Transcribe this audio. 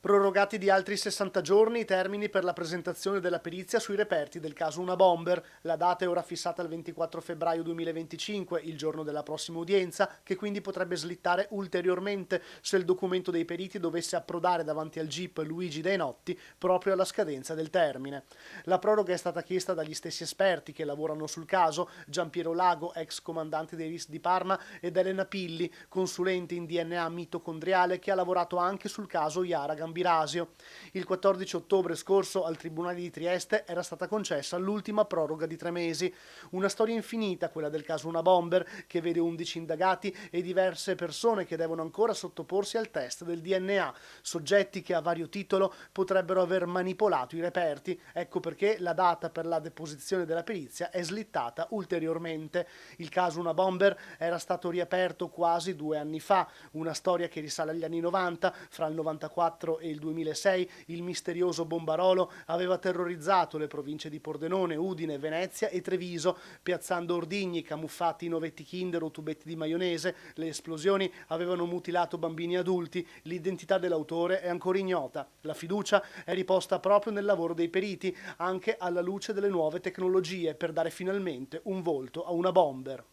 Prorogati di altri 60 giorni i termini per la presentazione della perizia sui reperti del caso Una Bomber. La data è ora fissata al 24 febbraio 2025, il giorno della prossima udienza, che quindi potrebbe slittare ulteriormente se il documento dei periti dovesse approdare davanti al GIP Luigi Dei Notti proprio alla scadenza del termine. La proroga è stata chiesta dagli stessi esperti che lavorano sul caso, Giampiero Lago, ex comandante dei RIS di Parma, ed Elena Pilli, consulente in DNA mitocondriale che ha lavorato anche sul caso Iara Gambirasio. Il 14 ottobre scorso al Tribunale di Trieste era stata concessa l'ultima proroga di 3 mesi. Una storia infinita, quella del caso Una Bomber, che vede 11 indagati e diverse persone che devono ancora sottoporsi al test del DNA, soggetti che a vario titolo potrebbero aver manipolato i reperti. Ecco perché la data per la deposizione della perizia è slittata ulteriormente. Il caso Una Bomber era stato riaperto quasi 2 anni fa, una storia che risale agli anni 90, fra il 94 e il 2006 il misterioso Bombarolo aveva terrorizzato le province di Pordenone, Udine, Venezia e Treviso, piazzando ordigni camuffati in ovetti Kinder o tubetti di maionese. Le esplosioni avevano mutilato bambini e adulti, l'identità dell'autore è ancora ignota. La fiducia è riposta proprio nel lavoro dei periti, anche alla luce delle nuove tecnologie, per dare finalmente un volto a Una Bomber.